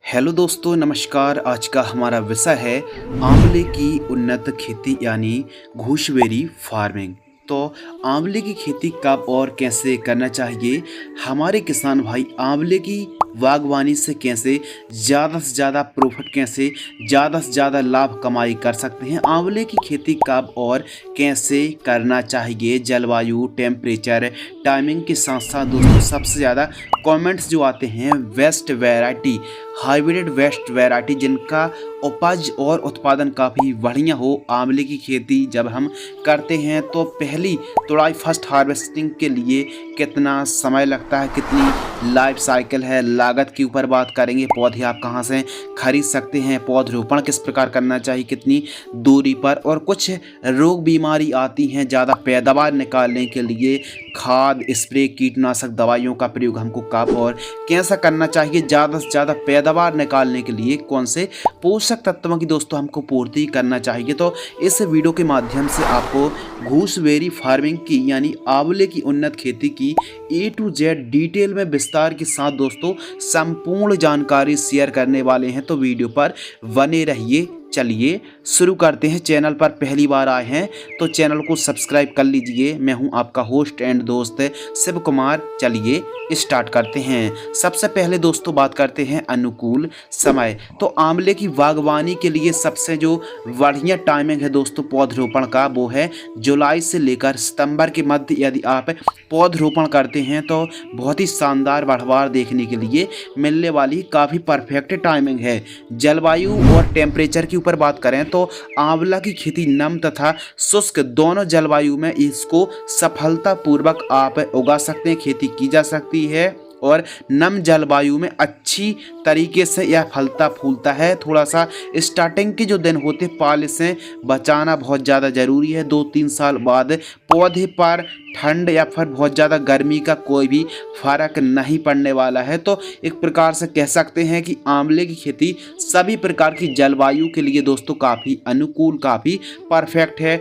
Hello दोस्तों, नमस्कार। आज का हमारा विषय है आंवले की उन्नत खेती यानी घूसबेरी फार्मिंग। तो आंवले की खेती कब और कैसे करना चाहिए, हमारे किसान भाई आंवले की बागवानी से कैसे ज़्यादा से ज़्यादा प्रॉफिट, कैसे ज़्यादा से ज़्यादा लाभ कमाई कर सकते हैं, आंवले की खेती कब और कैसे करना चाहिए, जलवायु, टेम्परेचर, टाइमिंग के साथ साथ दोस्तों सबसे ज़्यादा कमेंट्स जो आते हैं best variety, hybrid best variety जिनका उपज और उत्पादन काफ़ी बढ़िया हो। आंवले की खेती जब हम करते हैं तो पहली तुड़ाई फर्स्ट हार्वेस्टिंग के लिए कितना समय लगता है, कितनी लाइफ साइकिल है, लागत के ऊपर बात करेंगे, पौधे आप कहाँ से खरीद सकते हैं, पौधरोपण किस प्रकार करना चाहिए, कितनी दूरी पर, और कुछ रोग बीमारी आती हैं ज़्यादा पैदावार निकालने के लिए खाद स्प्रे कीटनाशक दवाइयों का प्रयोग हमको कब और कैसा करना चाहिए, ज़्यादा से ज़्यादा पैदावार निकालने के लिए कौन से पोषक तत्वों की दोस्तों हमको पूर्ति करना चाहिए। तो इस वीडियो के माध्यम से आपको घूसबेरी फार्मिंग की यानी आंवले की उन्नत खेती की A to Z डिटेल में विस्तार के साथ दोस्तों संपूर्ण जानकारी शेयर करने वाले हैं, तो वीडियो पर बने रहिए। चलिए शुरू करते हैं। चैनल पर पहली बार आए हैं तो चैनल को सब्सक्राइब कर लीजिए। मैं हूं आपका होस्ट एंड दोस्त शिव कुमार। चलिए स्टार्ट करते हैं। सबसे पहले दोस्तों बात करते हैं अनुकूल समय। तो आंवले की बागवानी के लिए सबसे जो बढ़िया टाइमिंग है दोस्तों पौधरोपण का, वो है जुलाई से लेकर सितंबर के मध्य। यदि आप पौधरोपण करते हैं तो बहुत ही शानदार बढ़वार देखने के लिए मिलने वाली काफ़ी परफेक्ट टाइमिंग है। जलवायु और टेम्परेचर की ऊपर बात करें तो आंवला की खेती नम तथा शुष्क दोनों जलवायु में इसको सफलतापूर्वक आप उगा सकते हैं, खेती की जा सकती है। और नम जलवायु में अच्छी तरीके से यह फलता फूलता है। थोड़ा सा स्टार्टिंग के जो दिन होते पाले से बचाना बहुत ज़्यादा ज़रूरी है। 2-3 साल बाद पौधे पर ठंड या फिर बहुत ज़्यादा गर्मी का कोई भी फर्क नहीं पड़ने वाला है। तो एक प्रकार से कह सकते हैं कि आंवले की खेती सभी प्रकार की जलवायु के लिए दोस्तों काफ़ी अनुकूल, काफ़ी परफेक्ट है।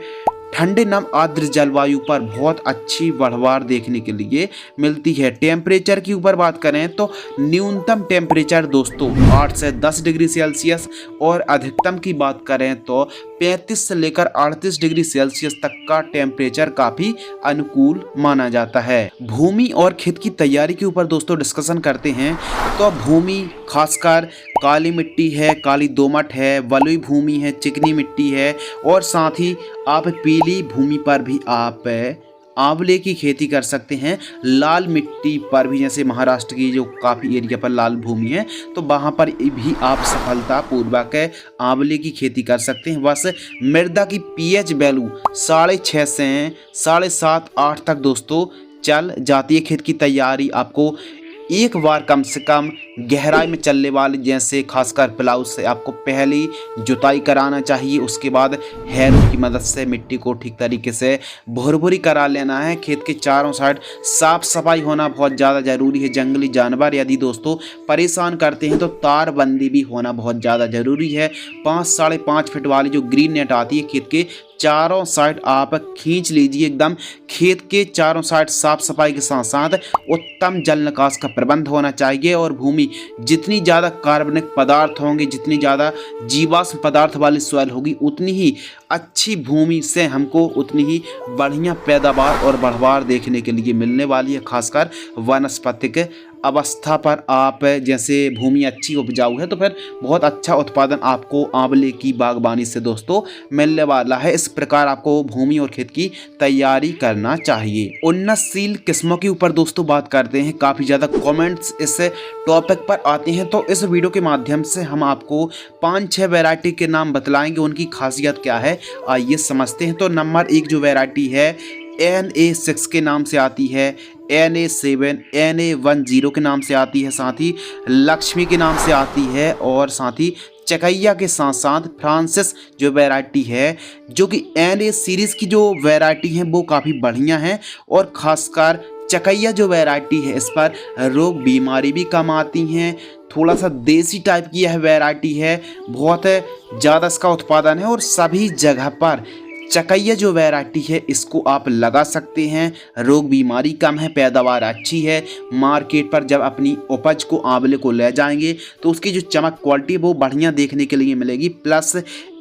ठंडे नम आर्द्र जलवायु पर बहुत अच्छी बढ़वार देखने के लिए मिलती है। टेम्परेचर की ऊपर बात करें तो न्यूनतम टेम्परेचर दोस्तों 8 से 10 डिग्री सेल्सियस और अधिकतम की बात करें तो 35 से लेकर 38 डिग्री सेल्सियस तक का टेम्परेचर काफ़ी अनुकूल माना जाता है। भूमि और खेत की तैयारी के ऊपर दोस्तों डिस्कशन करते हैं तो भूमि खासकर काली मिट्टी है, काली दोमट है, बलुई भूमि है, चिकनी मिट्टी है, और साथ ही आप पीली भूमि पर भी आप आंवले की खेती कर सकते हैं। लाल मिट्टी पर भी, जैसे महाराष्ट्र की जो काफ़ी एरिया पर लाल भूमि है, तो वहाँ पर भी आप सफलतापूर्वक आंवले की खेती कर सकते हैं। बस मृदा की पीएच वैल्यू 6.5 से 7.5-8 तक दोस्तों चल जाती है। खेत की तैयारी आपको एक बार कम से कम गहराई में चलने वाली, जैसे खासकर प्लाऊ से आपको पहली जुताई कराना चाहिए। उसके बाद हैरों की मदद से मिट्टी को ठीक तरीके से भुरभुरी करा लेना है। खेत के चारों साइड साफ सफाई होना बहुत ज़्यादा ज़रूरी है। जंगली जानवर यदि दोस्तों परेशान करते हैं तो तारबंदी भी होना बहुत ज़्यादा ज़रूरी है। 5-5.5 फीट वाली जो ग्रीन नेट आती है खेत के चारों साइड आप खींच लीजिए एकदम। खेत के चारों साइड साफ सफाई के साथ साथ उत्तम जल निकास का प्रबंध होना चाहिए। और भूमि जितनी ज़्यादा कार्बनिक पदार्थ होंगे, जितनी ज़्यादा जीवाश्म पदार्थ वाली सॉइल होगी, उतनी ही अच्छी भूमि से हमको उतनी ही बढ़िया पैदावार और बढ़वार देखने के लिए मिलने वाली है। खासकर वानस्पतिक अवस्था पर आप, जैसे भूमि अच्छी उपजाऊ है तो फिर बहुत अच्छा उत्पादन आपको आंवले की बागवानी से दोस्तों मिलने वाला है। इस प्रकार आपको भूमि और खेत की तैयारी करना चाहिए। उन्नतशील किस्मों के ऊपर दोस्तों बात करते हैं। काफ़ी ज़्यादा कमेंट्स इस टॉपिक पर आते हैं, तो इस वीडियो के माध्यम से हम आपको 5-6 वैरायटी के नाम बतलाएंगे, उनकी खासियत क्या है आइए समझते हैं। तो नंबर 1 जो वैरायटी है NA6 के नाम से आती है, NA7, NA10 के नाम से आती है, साथ ही लक्ष्मी के नाम से आती है, और साथ ही चकैया के साथ साथ फ्रांसिस जो वैरायटी है, जो कि NA सीरीज़ की जो वैरायटी है वो काफ़ी बढ़िया है। और ख़ासकर चकैया जो वैरायटी है इस पर रोग बीमारी भी कम आती हैं। थोड़ा सा देसी टाइप की यह वैरायटी है, बहुत ज़्यादा इसका उत्पादन है और सभी जगह पर चकैया जो वैरायटी है इसको आप लगा सकते हैं। रोग बीमारी कम है, पैदावार अच्छी है। मार्केट पर जब अपनी उपज को आंवले को ले जाएंगे तो उसकी जो चमक क्वालिटी वो बढ़िया देखने के लिए मिलेगी। प्लस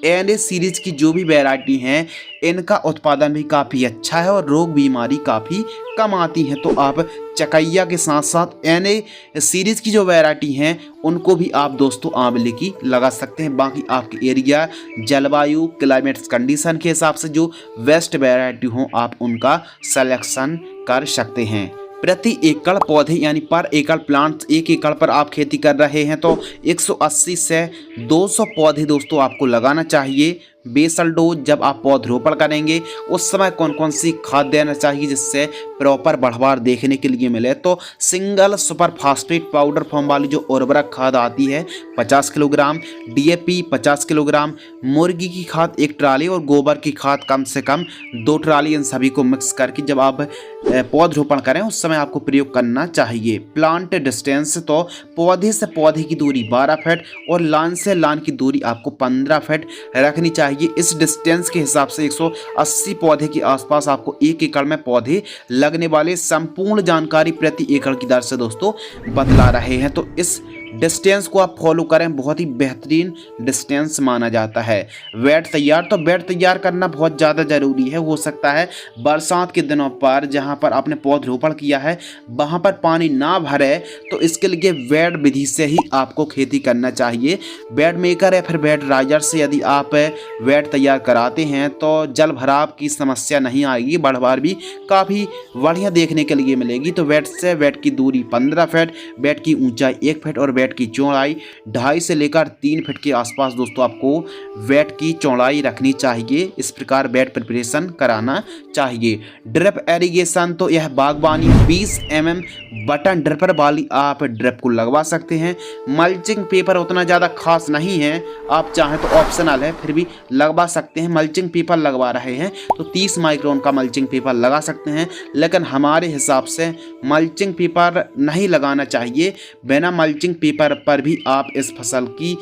एनए सीरीज की जो भी वैरायटी हैं इनका उत्पादन भी काफ़ी अच्छा है और रोग बीमारी काफ़ी कम आती है। तो आप चकैया के साथ साथ एनए सीरीज की जो वैरायटी हैं उनको भी आप दोस्तों आंवले की लगा सकते हैं। बाकी आपके एरिया, जलवायु, क्लाइमेट कंडीशन के हिसाब से जो बेस्ट वैरायटी हो आप उनका सिलेक्शन कर सकते हैं। प्रति एकड़ पौधे यानी पर एकड़ प्लांट, 1 एकड़ पर आप खेती कर रहे हैं तो 180 से 200 पौधे दोस्तों आपको लगाना चाहिए। बेसल डोज जब आप पौधरोपण करेंगे उस समय कौन कौन सी खाद देना चाहिए जिससे प्रॉपर बढ़वार देखने के लिए मिले, तो single super phosphate powder form वाली जो उर्वरक खाद आती है 50 किलोग्राम, डीएपी 50 किलोग्राम, मुर्गी की खाद 1 ट्राली और गोबर की खाद कम से कम 2 ट्राली, इन सभी को मिक्स करके जब आप पौधरोपण करें उस समय आपको प्रयोग करना चाहिए। प्लांट डिस्टेंस तो पौधे से पौधे की दूरी 12 फीट और लान से लान की दूरी आपको 15 फीट रखनी चाहिए। इस डिस्टेंस के हिसाब से 180 पौधे के आसपास आपको 1 एकड़ में पौधे लगने वाले संपूर्ण जानकारी प्रति एकड़ की दर से दोस्तों बतला रहे हैं। तो इस डिस्टेंस को आप फॉलो करें, बहुत ही बेहतरीन डिस्टेंस माना जाता है। बेड तैयार, तो बेड तैयार करना बहुत ज़्यादा ज़रूरी है। हो सकता है बरसात के दिनों पर जहां पर आपने पौधरोपण किया है वहां पर पानी ना भरे, तो इसके लिए बेड विधि से ही आपको खेती करना चाहिए। बेड मेकर या फिर बेड राइजर से यदि आप बेड तैयार कराते हैं तो जल भराव की समस्या नहीं आएगी, बढ़वार भी काफ़ी बढ़िया देखने के लिए मिलेगी। तो बेड से बेड की दूरी 15 फीट, बेड की ऊंचाई 1 फीट और बेड की चौड़ाई 2.5 से लेकर 3 फीट के आसपास दोस्तों आपको बेड की चौड़ाई रखनी चाहिए। इस प्रकार बेड प्रिपरेशन कराना चाहिए। ड्रिप एरीगेशन, तो यह बागवानी 20 mm बटन ड्रिपर वाली आप ड्रिप को लगवा सकते हैं। मल्चिंग पेपर उतना ज़्यादा खास नहीं है, आप चाहें तो ऑप्शनल है, फिर भी लगवा सकते हैं। मल्चिंग पेपर लगवा रहे हैं तो 30 माइक्रोन का मल्चिंग पेपर लगा सकते हैं, लेकिन हमारे हिसाब से मल्चिंग पेपर नहीं लगाना चाहिए। बिना मल्चिंग पेपर पर भी आप इस फसल की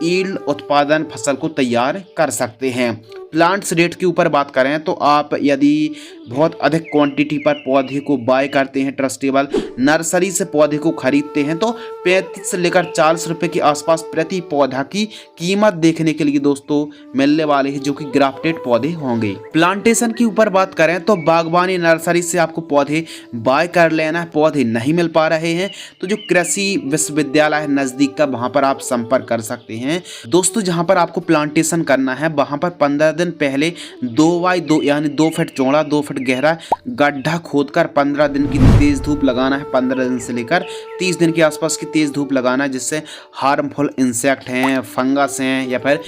ईल्ड उत्पादन फसल को तैयार कर सकते हैं। प्लांट्स रेट के ऊपर बात करें तो आप यदि बहुत अधिक क्वांटिटी पर पौधे को बाय करते हैं, ट्रस्टेबल नर्सरी से पौधे को खरीदते हैं तो 35 से लेकर 40 रुपये के आसपास प्रति पौधा की कीमत देखने के लिए दोस्तों मिलने वाले हैं, जो कि ग्राफ्टेड पौधे होंगे। प्लांटेशन के ऊपर बात करें तो बागवानी नर्सरी से आपको पौधे बाय कर लेना है। पौधे नहीं मिल पा रहे हैं तो जो कृषि विश्वविद्यालय है नज़दीक का, वहाँ पर आप संपर्क कर सकते हैं। दोस्तों जहाँ पर आपको प्लांटेशन करना है वहाँ पर 15 दिन पहले 2x2 यानी 2 फीट चौड़ा 2 फीट गहरा गड्ढा खोदकर 15 दिन की तेज धूप लगाना है। 15 दिन से लेकर 30 दिन के आसपास की तेज धूप लगाना है, जिससे हार्मफुल इंसेक्ट हैं, फंगस हैं या फिर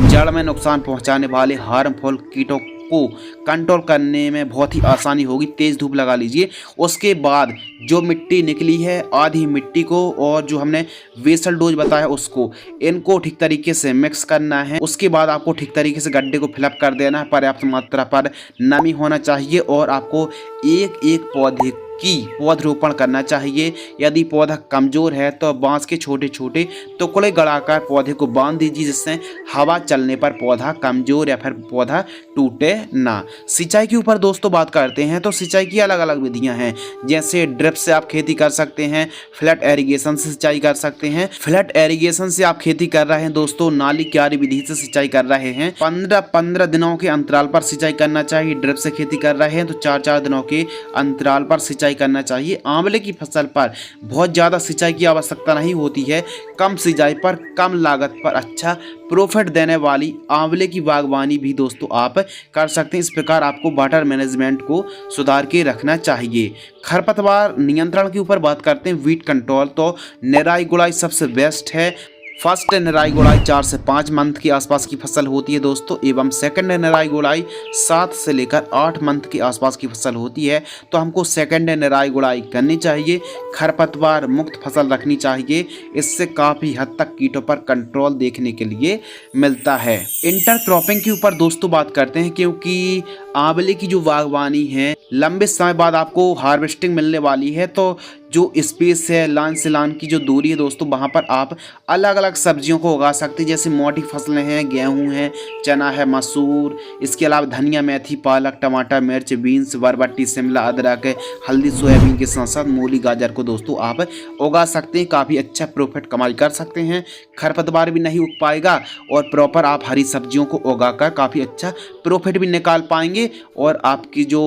जड़ में नुकसान पहुंचाने वाले हार्मफुल कीटों को कंट्रोल करने में बहुत ही आसानी होगी। तेज धूप लगा लीजिए। उसके बाद जो मिट्टी निकली है आधी मिट्टी को और जो हमने बेसल डोज बताया उसको, इनको ठीक तरीके से मिक्स करना है। उसके बाद आपको ठीक तरीके से गड्ढे को फिलअप कर देना है। पर्याप्त मात्रा पर नमी होना चाहिए और आपको एक एक पौधे की पौधरोपण करना चाहिए। यदि पौधा कमज़ोर है तो बांस के छोटे छोटे टुकड़े गड़ाकर पौधे को बांध दीजिए, जिससे हवा चलने पर पौधा कमज़ोर या फिर पौधा टूटे ना। सिंचाई के ऊपर दोस्तों बात करते हैं तो सिंचाई की अलग अलग विधियां हैं, जैसे ड्रिप से आप खेती कर सकते हैं, फ्लैट एरीगेशन से सिंचाई कर सकते हैं। फ्लैट एरीगेशन से आप खेती कर रहे हैं दोस्तों, नाली क्यारी विधि से सिंचाई कर रहे हैं, 15-15 दिनों के अंतराल पर सिंचाई करना चाहिए। ड्रिप से खेती कर रहे हैं तो 4-4 दिनों के अंतराल पर सिंचाई करना चाहिए। आंवले की फसल पर बहुत ज़्यादा सिंचाई की आवश्यकता नहीं होती है। कम सिंचाई पर कम लागत पर अच्छा प्रॉफिट देने वाली आंवले की बागवानी भी दोस्तों आप कर सकते हैं। इस प्रकार आपको वाटर मैनेजमेंट को सुधार के रखना चाहिए। खरपतवार नियंत्रण के ऊपर बात करते हैं, वीट कंट्रोल, तो निराई गुड़ाई सबसे बेस्ट है। फर्स्ट निराई गुड़ाई 4 से 5 मंथ के आसपास की फसल होती है दोस्तों, एवं सेकंड निराई गुड़ाई 7 से लेकर 8 मंथ के आसपास की फसल होती है। तो हमको सेकंड निराई गुड़ाई करनी चाहिए, खरपतवार मुक्त फसल रखनी चाहिए। इससे काफ़ी हद तक कीटों पर कंट्रोल देखने के लिए मिलता है। इंटरक्रॉपिंग के ऊपर दोस्तों बात करते हैं, क्योंकि आंवले की जो बागवानी है लंबे समय बाद आपको हार्वेस्टिंग मिलने वाली है, तो जो स्पेस है, लान से लान की जो दूरी है दोस्तों, वहाँ पर आप अलग अलग सब्जियों को उगा सकते हैं। जैसे मोटी फसलें हैं, गेहूँ हैं, चना है, मसूर, इसके अलावा धनिया, मेथी, पालक, टमाटर, मिर्च, बीन्स, बरबट्टी, शिमला, अदरक, हल्दी, सोयाबीन के साथ साथ मूली, गाजर को दोस्तों आप उगा सकते हैं। काफ़ी अच्छा प्रॉफिट कमाई कर सकते हैं। खरपतवार भी नहीं उग पाएगा और प्रॉपर आप हरी सब्जियों को उगाकर काफ़ी अच्छा प्रॉफिट भी निकाल पाएंगे। और आपकी जो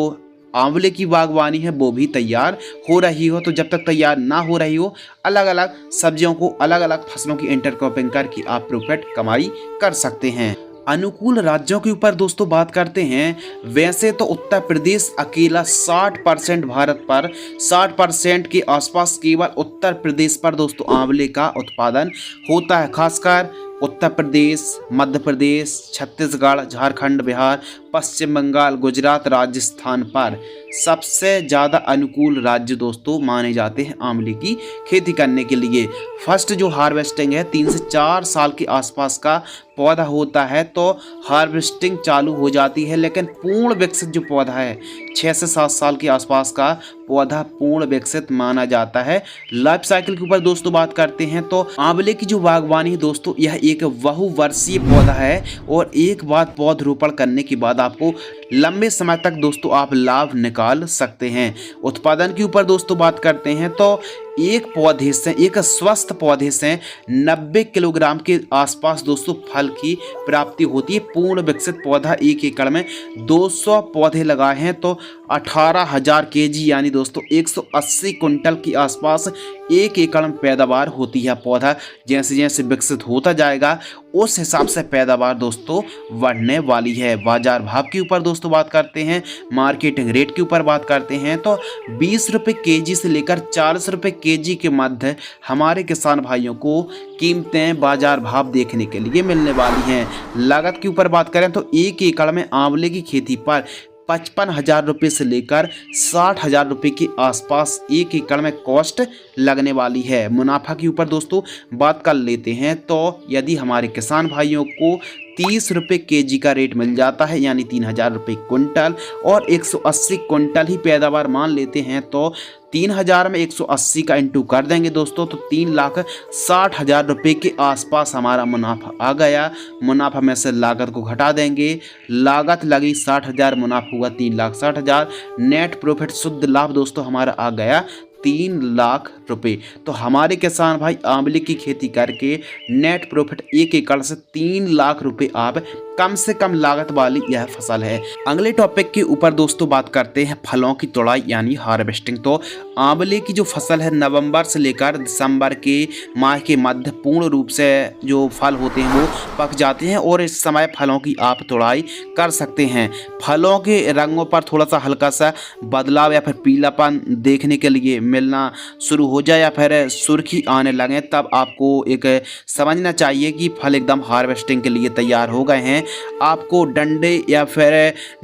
आंवले की बागवानी है वो भी तैयार हो रही हो। तो जब तक तैयार ना हो रही हो, अलग अलग सब्जियों को, अलग अलग फसलों की इंटरक्रॉपिंग करके आप प्रॉफिट कमाई कर सकते हैं। अनुकूल राज्यों के ऊपर दोस्तों बात करते हैं। वैसे तो उत्तर प्रदेश अकेला 60% भारत पर, 60% के आसपास केवल उत्तर प्रदेश पर दोस्तों आंवले का उत्पादन होता है। खासकर उत्तर प्रदेश, मध्य प्रदेश, छत्तीसगढ़, झारखंड, बिहार, पश्चिम बंगाल, गुजरात, राजस्थान पर सबसे ज़्यादा अनुकूल राज्य दोस्तों माने जाते हैं आंवले की खेती करने के लिए। फर्स्ट जो हार्वेस्टिंग है 3 से 4 साल के आसपास का पौधा होता है तो हार्वेस्टिंग चालू हो जाती है। लेकिन पूर्ण विकसित जो पौधा है 6 से 7 साल के आसपास का पौधा पूर्ण विकसित माना जाता है। लाइफ साइकिल के ऊपर दोस्तों बात करते हैं तो आंवले की जो बागवानी है दोस्तों, यह एक बहुवर्षीय पौधा है और एक बार पौधरोपण करने के बाद आपको लंबे समय तक दोस्तों आप लाभ निकाल सकते हैं। उत्पादन के ऊपर दोस्तों बात करते हैं तो एक पौधे से, एक स्वस्थ पौधे से 90 किलोग्राम के आसपास दोस्तों फल की प्राप्ति होती है। पूर्ण विकसित पौधा 1 एकड़ में 200 पौधे लगाए हैं तो 18,000 केजी यानी दोस्तों 180 कुंटल के आसपास 1 एकड़ में पैदावार होती है। पौधा जैसे जैसे विकसित होता जाएगा उस हिसाब से पैदावार दोस्तों बढ़ने वाली है। बाजार भाव के ऊपर दोस्तों बात करते हैं, मार्केटिंग रेट के ऊपर बात करते हैं तो 20 रुपये केजी से लेकर 40 रुपये केजी के मध्य हमारे किसान भाइयों को कीमतें, बाजार भाव देखने के लिए मिलने वाली हैं। लागत के ऊपर बात करें तो 1 एकड़ में आंवले की खेती पर 55,000 रुपये से लेकर 60,000 रुपये के आसपास 1 एकड़ में कॉस्ट लगने वाली है। मुनाफा के ऊपर दोस्तों बात कर लेते हैं तो यदि हमारे किसान भाइयों को 30 रुपये केजी का रेट मिल जाता है यानी 3,000 रुपये कुंटल और 180 कुंटल ही पैदावार मान लेते हैं तो 3,000 में 180 का इंटू कर देंगे दोस्तों तो 3,60,000 रुपये के आसपास हमारा मुनाफा आ गया। मुनाफा में से लागत को घटा देंगे, लागत लगी 60,000, मुनाफा हुआ 3,60,000। नेट प्रॉफिट शुद्ध लाभ दोस्तों हमारा आ गया 3 लाख रुपए। तो हमारे किसान भाई आंवले की खेती करके नेट प्रॉफिट 1 एकड़ से 3 लाख रुपए आप कम से कम लागत वाली यह फसल है। अगले टॉपिक के ऊपर दोस्तों बात करते हैं फलों की तोड़ाई यानी हार्वेस्टिंग। तो आंवले की जो फसल है नवंबर से लेकर दिसंबर के माह के मध्य पूर्ण रूप से जो फल होते हैं वो पक जाते हैं और इस समय फलों की आप तोड़ाई कर सकते हैं। फलों के रंगों पर थोड़ा सा हल्का सा बदलाव या फिर पीलापन देखने के लिए मिलना शुरू हो जाए या फिर सुर्खी आने लगे तब आपको एक समझना चाहिए कि फल एकदम हार्वेस्टिंग के लिए तैयार हो गए हैं। आपको डंडे या फिर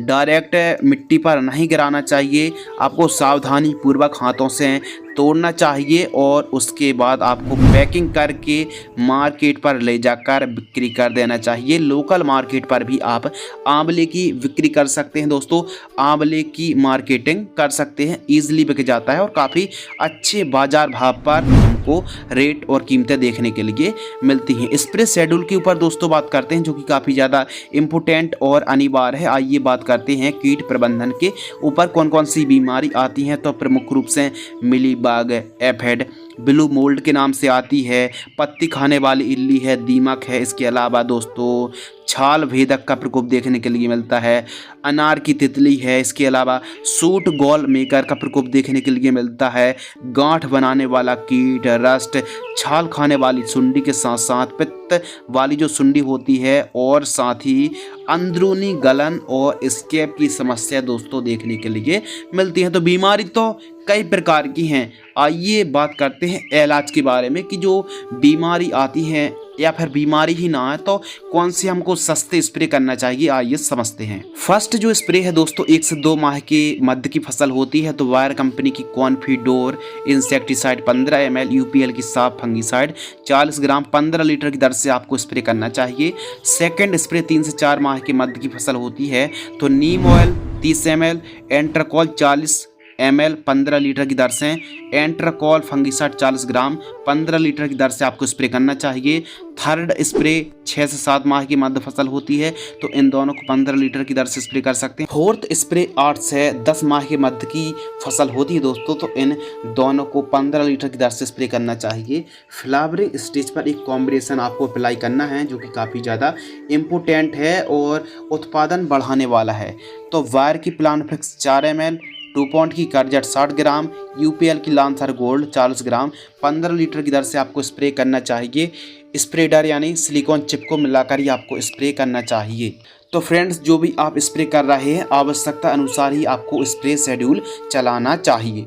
डायरेक्ट मिट्टी पर नहीं गिराना चाहिए, आपको सावधानी पूर्वक हाथों से तोड़ना चाहिए और उसके बाद आपको पैकिंग करके मार्केट पर ले जाकर बिक्री कर देना चाहिए। लोकल मार्केट पर भी आप आंवले की बिक्री कर सकते हैं दोस्तों, आंवले की मार्केटिंग कर सकते हैं, ईजिली बिक जाता है और काफ़ी अच्छे बाजार भाव पर हमको रेट और कीमतें देखने के लिए मिलती हैं। स्प्रे शेड्यूल के ऊपर दोस्तों बात करते हैं जो कि काफ़ी ज़्यादा इम्पोर्टेंट और अनिवार्य है। आइए बात करते हैं कीट प्रबंधन के ऊपर कौन कौन सी बीमारी आती हैं। तो प्रमुख रूप से मिलीबाग, एफिड, ब्लू मोल्ड के नाम से आती है, पत्ती खाने वाली इल्ली है, दीमक है। इसके अलावा दोस्तों छाल भेदक का प्रकोप देखने के लिए मिलता है, अनार की तितली है। इसके अलावा सूट गॉल मेकर का प्रकोप देखने के लिए मिलता है, गांठ बनाने वाला कीट, रस्ट, छाल खाने वाली सुंडी के साथ साथ पित्त वाली जो सुंडी होती है और साथ ही अंदरूनी गलन और स्कैब की समस्या दोस्तों देखने के लिए मिलती है। तो बीमारी तो कई प्रकार की हैं। आइए बात करते हैं इलाज के बारे में कि जो बीमारी आती है या फिर बीमारी ही ना है तो कौन से हमको सस्ते स्प्रे करना चाहिए, आइए समझते हैं। फर्स्ट जो स्प्रे है दोस्तों 1 से 2 माह के मध्य की फसल होती है तो वायर कंपनी की कॉन्फिडोर इंसेक्टिसाइड 15 ml, यूपीएल की साफ फंगीसाइड 40 ग्राम 15 लीटर की दर से आपको स्प्रे करना चाहिए। सेकेंड स्प्रे 3 से 4 माह के मध्य की फसल होती है तो नीम oil 30 ml, Antracol 40 ml 15 litre की दर से, एंट्राकॉल फंगिसाइड 40 ग्राम 15 लीटर की दर से आपको स्प्रे करना चाहिए। थर्ड स्प्रे 6 से 7 माह की मध्य फसल होती है तो इन दोनों को 15 लीटर की दर से स्प्रे कर सकते हैं। फोर्थ स्प्रे 8 से 10 माह के मध्य की फसल होती है दोस्तों तो इन दोनों को 15 लीटर की दर से स्प्रे करना चाहिए। फ्लावरिंग स्टेज पर एक कॉम्बिनेशन आपको अप्लाई करना है जो कि काफ़ी ज़्यादा इम्पोर्टेंट है और उत्पादन बढ़ाने वाला है। तो वायर की प्लानफ्लेक्स 4 ml, डुपॉन्ट की कर्जेट 60 ग्राम, यूपीएल की लांसर गोल्ड 40 ग्राम 15 लीटर की दर से आपको स्प्रे करना चाहिए। स्प्रेडर यानी सिलिकॉन चिप को मिलाकर ही आपको स्प्रे करना चाहिए। तो फ्रेंड्स, जो भी आप स्प्रे कर रहे हैं आवश्यकता अनुसार ही आपको स्प्रे शेड्यूल चलाना चाहिए।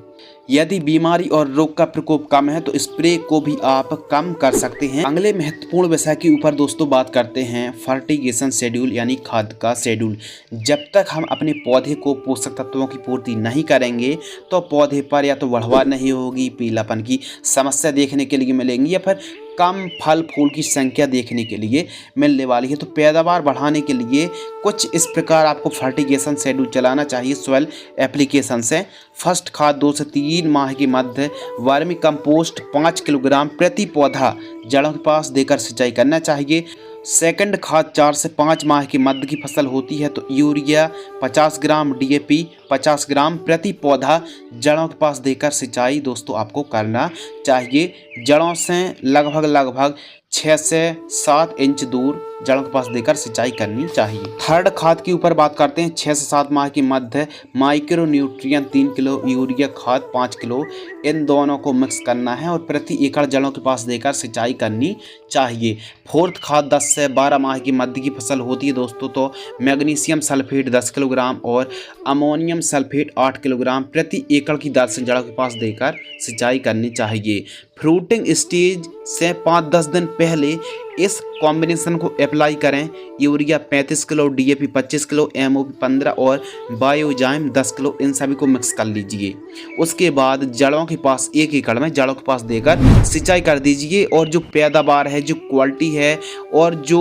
यदि बीमारी और रोग का प्रकोप कम है तो स्प्रे को भी आप कम कर सकते हैं। अगले महत्वपूर्ण विषय के ऊपर दोस्तों बात करते हैं फर्टिगेशन शेड्यूल यानी खाद का शेड्यूल। जब तक हम अपने पौधे को पोषक तत्वों की पूर्ति नहीं करेंगे तो पौधे पर या तो बढ़वार नहीं होगी, पीलापन की समस्या देखने के लिए मिलेंगी या फिर कम फल फूल की संख्या देखने के लिए मिलने वाली है। तो पैदावार बढ़ाने के लिए कुछ इस प्रकार आपको फर्टिगेशन शेड्यूल चलाना चाहिए सॉइल एप्लीकेशन से। फर्स्ट खाद 2 से 3 माह के मध्य वर्मी कंपोस्ट 5 किलोग्राम प्रति पौधा जड़ों के पास देकर सिंचाई करना चाहिए। सेकंड खाद 4 से 5 माह के मध्य की फसल होती है तो यूरिया 50 ग्राम, डीएपी 50 ग्राम प्रति पौधा जड़ों के पास देकर सिंचाई दोस्तों आपको करना चाहिए। जड़ों से लगभग 6 से 7 इंच दूर जड़ों के पास देकर सिंचाई करनी चाहिए। थर्ड खाद के ऊपर बात करते हैं। 6 से 7 माह के मध्य माइक्रो न्यूट्रिएंट 3 किलो, यूरिया खाद 5 किलो इन दोनों को मिक्स करना है और प्रति एकड़ जड़ों के पास देकर सिंचाई करनी चाहिए। फोर्थ खाद 10 से 12 माह की मध्य की फसल होती है दोस्तों तो मैग्नीशियम सल्फेट 10 किलोग्राम और अमोनियम सल्फेट 8 किलोग्राम प्रति एकड़ की दर से जड़ों के पास देकर सिंचाई करनी चाहिए। फ्रूटिंग स्टेज से 5-10 दिन पहले इस कॉम्बिनेशन को अप्लाई करें। Urea 35 kilo, DAP 25 kilo, MOP 15 और बायोजाइम 10 किलो इन सभी को मिक्स कर लीजिए। उसके बाद जड़ों के पास 1 एकड़ में जड़ों के पास देकर सिंचाई कर दीजिए और जो पैदावार है, जो क्वालिटी है और जो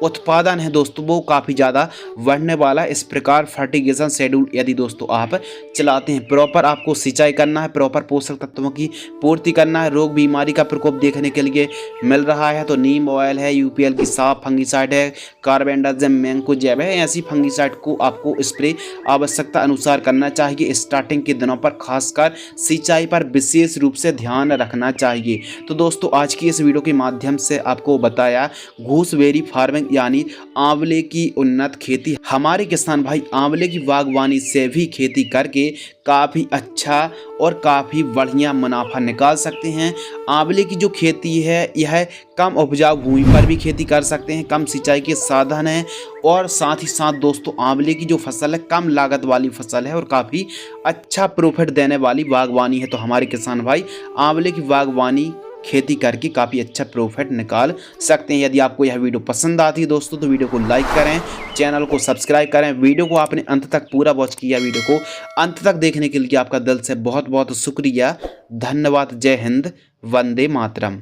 उत्पादन है दोस्तों वो काफ़ी ज़्यादा बढ़ने वाला। इस प्रकार फर्टिगेशन शेड्यूल यदि दोस्तों आप चलाते हैं, प्रॉपर आपको सिंचाई करना है, प्रॉपर पोषक तत्वों की पूर्ति करना है। रोग बीमारी का प्रकोप देखने के लिए मिल रहा है तो नीम ऑयल है, यूपीएल की साफ फंगिसाइड है, कार्बेंडाजिम मैंकोजेब है, ऐसी फंगिसाइड को आपको स्प्रे आवश्यकता अनुसार करना चाहिए। स्टार्टिंग के दिनों पर खासकर सिंचाई पर विशेष रूप से ध्यान रखना चाहिए। तो दोस्तों, आज की इस वीडियो के माध्यम से आपको बताया गूसबेरी फार्मिंग यानी आंवले की उन्नत खेती। हमारे किसान भाई आंवले की बागवानी से भी खेती करके काफ़ी अच्छा और काफ़ी बढ़िया मुनाफा निकाल सकते हैं। आंवले की जो खेती है यह कम उपजाऊ भूमि पर भी खेती कर सकते हैं, कम सिंचाई के साधन हैं और साथ ही साथ दोस्तों आंवले की जो फसल है कम लागत वाली फसल है और काफ़ी अच्छा प्रॉफिट देने वाली बागवानी है। तो हमारे किसान भाई आंवले की बागवानी खेती करके काफ़ी अच्छा प्रॉफिट निकाल सकते हैं। यदि आपको यह वीडियो पसंद आती है दोस्तों तो वीडियो को लाइक करें, चैनल को सब्सक्राइब करें। वीडियो को आपने अंत तक पूरा वॉच किया, वीडियो को अंत तक देखने के लिए आपका दिल से बहुत बहुत शुक्रिया। धन्यवाद। जय हिंद, वंदे मातरम।